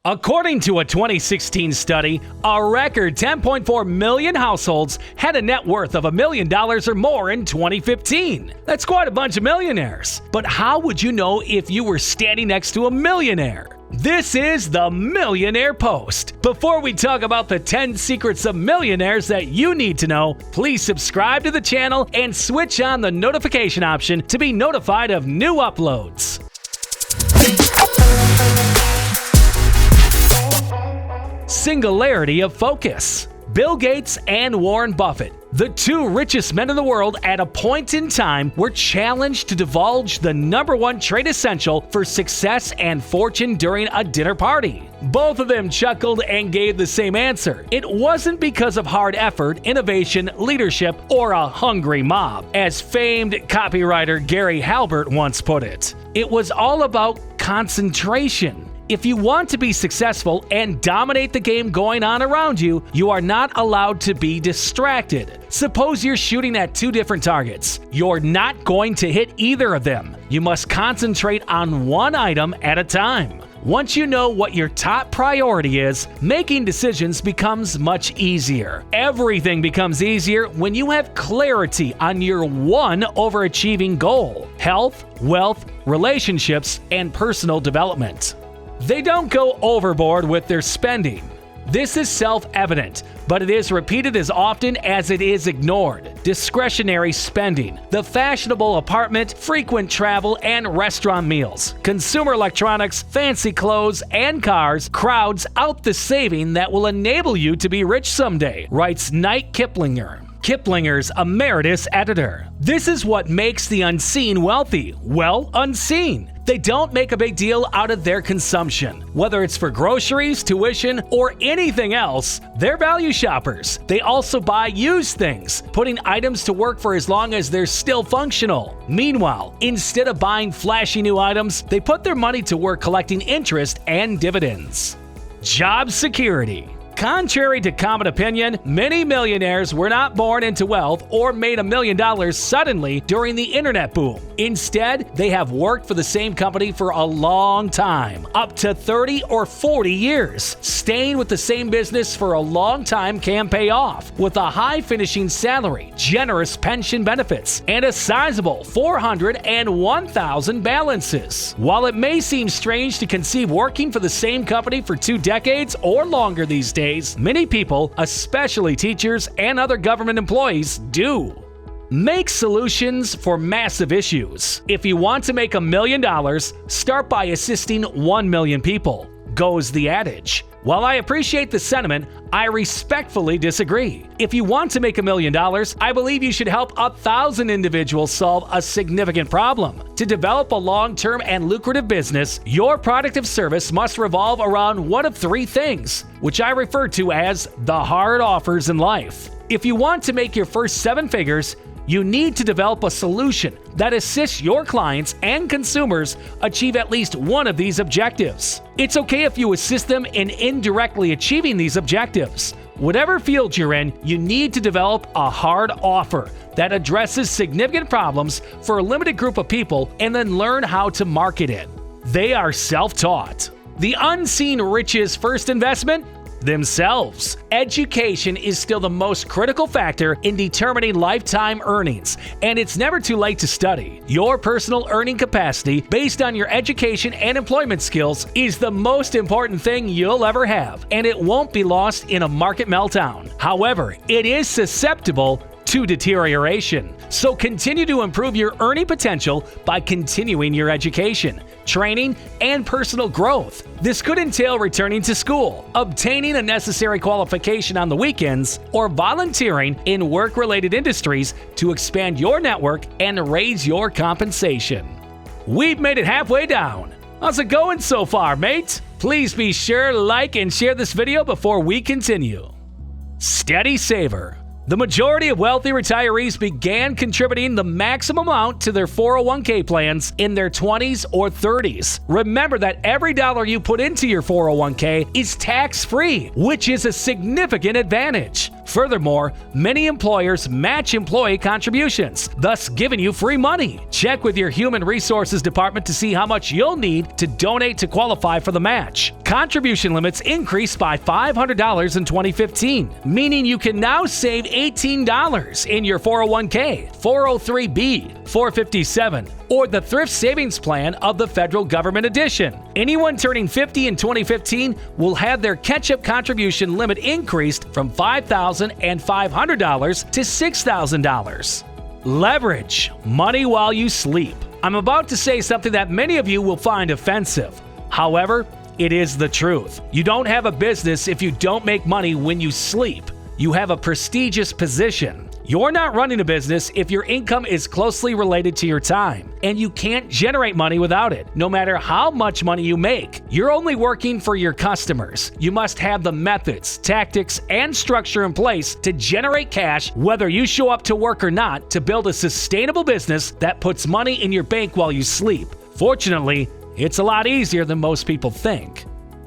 According to a 2016 study, a record 10.4 million households had a net worth of $1 million or more in 2015. That's quite a bunch of millionaires. But how would you know if you were standing next to a millionaire? This is the Millionaire Post. Before we talk about the 10 secrets of millionaires that you need to know, please subscribe to the channel and switch on the notification option to be notified of new uploads. Singularity of focus. Bill Gates and Warren Buffett, the two richest men in the world at a point in time, were challenged to divulge the #1 trade essential for success and fortune during a dinner party. Both of them chuckled and gave the same answer. It wasn't because of hard effort, innovation, leadership, or a hungry mob, as famed copywriter Gary Halbert once put it. It was all about concentration. If you want to be successful and dominate the game going on around you, you are not allowed to be distracted. Suppose you're shooting at two different targets. You're not going to hit either of them. You must concentrate on one item at a time. Once you know what your top priority is, making decisions becomes much easier. Everything becomes easier when you have clarity on your one overachieving goal: health, wealth, relationships, and personal development. They don't go overboard with their spending. This is self-evident, but it is repeated as often as it is ignored. Discretionary spending, the fashionable apartment, frequent travel, and restaurant meals, consumer electronics, fancy clothes, and cars crowds out the saving that will enable you to be rich someday, writes Knight Kiplinger, Kiplinger's emeritus editor. This is what makes the unseen wealthy. Well, unseen. They don't make a big deal out of their consumption. Whether it's for groceries, tuition, or anything else, they're value shoppers. They also buy used things, putting items to work for as long as they're still functional. Meanwhile, instead of buying flashy new items, they put their money to work collecting interest and dividends. Job security. Contrary to common opinion, many millionaires were not born into wealth or made $1 million suddenly during the internet boom. Instead, they have worked for the same company for a long time, up to 30 or 40 years. Staying with the same business for a long time can pay off, with a high finishing salary, generous pension benefits, and a sizable $400 and $1,000 balances. While it may seem strange to conceive working for the same company for 2 decades or longer these days, many people, especially teachers and other government employees, do. Make solutions for massive issues. If you want to make $1 million, start by assisting 1 million people, goes the adage. While I appreciate the sentiment, I respectfully disagree. If you want to make $1 million, I believe you should help 1,000 individuals solve a significant problem. To develop a long-term and lucrative business, your product or service must revolve around one of 3 things, which I refer to as the hard offers in life. If you want to make your first 7 figures, you need to develop a solution that assists your clients and consumers achieve at least one of these objectives. It's okay if you assist them in indirectly achieving these objectives. Whatever field you're in, you need to develop a hard offer that addresses significant problems for a limited group of people and then learn how to market it. They are self-taught. The unseen rich's first investment? Themselves. Education is still the most critical factor in determining lifetime earnings, and it's never too late to study. Your personal earning capacity, based on your education and employment skills, is the most important thing you'll ever have, and it won't be lost in a market meltdown. However, it is susceptible to deterioration. So continue to improve your earning potential by continuing your education, training, and personal growth. This could entail returning to school, obtaining a necessary qualification on the weekends, or volunteering in work-related industries to expand your network and raise your compensation. We've made it halfway down. How's it going so far, mate? Please be sure to like and share this video before we continue. Steady saver. The majority of wealthy retirees began contributing the maximum amount to their 401k plans in their 20s or 30s. Remember that every dollar you put into your 401k is tax-free, which is a significant advantage. Furthermore, many employers match employee contributions, thus giving you free money. Check with your Human Resources department to see how much you'll need to donate to qualify for the match. Contribution limits increased by $500 in 2015, meaning you can now save $18 in your 401k, 403b, 457, or the Thrift Savings Plan of the federal government edition. Anyone turning 50 in 2015 will have their catch-up contribution limit increased from $5,500 to $6,000. Leverage money while you sleep. I'm about to say something that many of you will find offensive. However, it is the truth. You don't have a business if you don't make money when you sleep. You have a prestigious position. You're not running a business if your income is closely related to your time, and you can't generate money without it, no matter how much money you make. You're only working for your customers. You must have the methods, tactics, and structure in place to generate cash, whether you show up to work or not, to build a sustainable business that puts money in your bank while you sleep. Fortunately, it's a lot easier than most people think.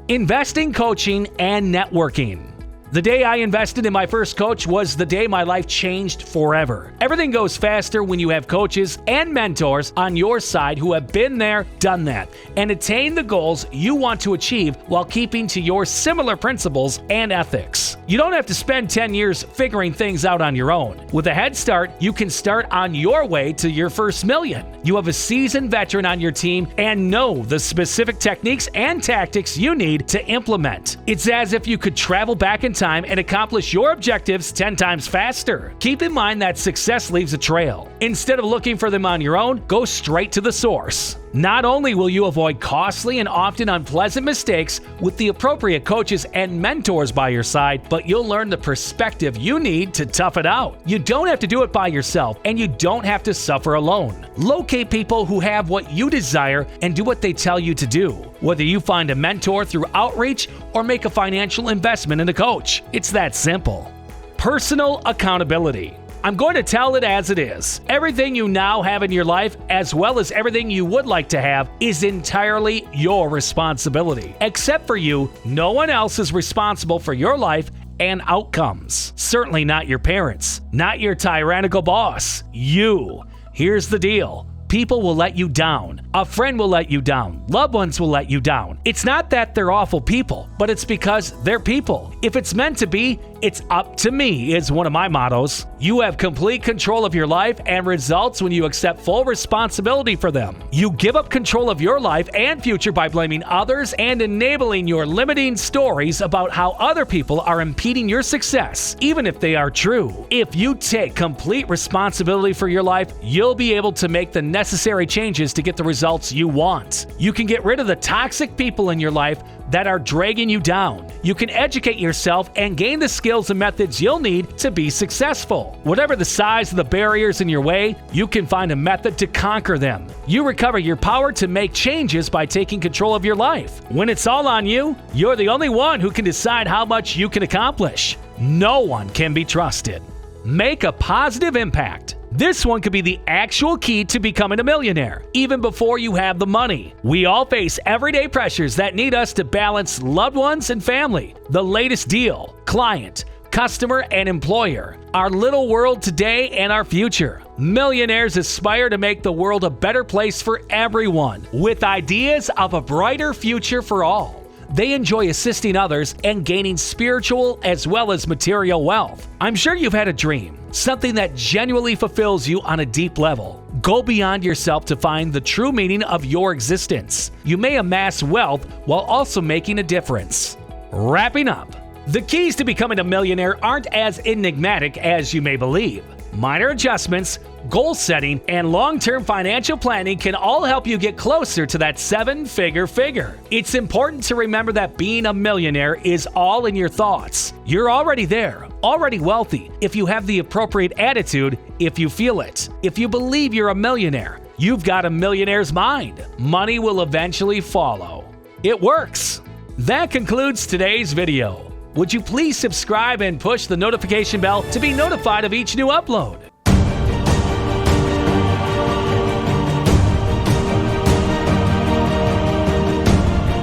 Investing, coaching, and networking. The day I invested in my first coach was the day my life changed forever. Everything goes faster when you have coaches and mentors on your side who have been there, done that, and attained the goals you want to achieve while keeping to your similar principles and ethics. You don't have to spend 10 years figuring things out on your own. With a head start, you can start on your way to your first million. You have a seasoned veteran on your team and know the specific techniques and tactics you need to implement. It's as if you could travel back in time and accomplish your objectives 10 times faster. Keep in mind that success leaves a trail. Instead of looking for them on your own, go straight to the source. Not only will you avoid costly and often unpleasant mistakes with the appropriate coaches and mentors by your side, but you'll learn the perspective you need to tough it out. You don't have to do it by yourself, and you don't have to suffer alone. Locate people who have what you desire and do what they tell you to do. Whether you find a mentor through outreach or make a financial investment in a coach, it's that simple. Personal accountability. I'm going to tell it as it is. Everything you now have in your life, as well as everything you would like to have, is entirely your responsibility. Except for you, no one else is responsible for your life and outcomes. Certainly not your parents, not your tyrannical boss. You. Here's the deal. People will let you down. A friend will let you down. Loved ones will let you down. It's not that they're awful people, but it's because they're people. If it's meant to be, it's up to me is one of my mottos. You have complete control of your life and results when you accept full responsibility for them. You give up control of your life and future by blaming others and enabling your limiting stories about how other people are impeding your success, even if they are true. If you take complete responsibility for your life, you'll be able to make the necessary changes to get the results you want. You can get rid of the toxic people in your life that are dragging you down. You can educate yourself and gain the skills and methods you'll need to be successful. Whatever the size of the barriers in your way, you can find a method to conquer them. You recover your power to make changes by taking control of your life. When it's all on you, you're the only one who can decide how much you can accomplish. No one can be trusted. Make a positive impact. This one could be the actual key to becoming a millionaire, even before you have the money. We all face everyday pressures that need us to balance loved ones and family, the latest deal, client, customer, and employer, our little world today and our future. Millionaires aspire to make the world a better place for everyone, with ideas of a brighter future for all. They enjoy assisting others and gaining spiritual as well as material wealth. I'm sure you've had a dream, something that genuinely fulfills you on a deep level. Go beyond yourself to find the true meaning of your existence. You may amass wealth while also making a difference. Wrapping up, the keys to becoming a millionaire aren't as enigmatic as you may believe. Minor adjustments, goal setting, and long-term financial planning can all help you get closer to that seven-figure figure. It's important to remember that being a millionaire is all in your thoughts. You're already there, already wealthy, if you have the appropriate attitude, if you feel it. If you believe you're a millionaire, you've got a millionaire's mind. Money will eventually follow. It works. That concludes today's video. Would you please subscribe and push the notification bell to be notified of each new upload?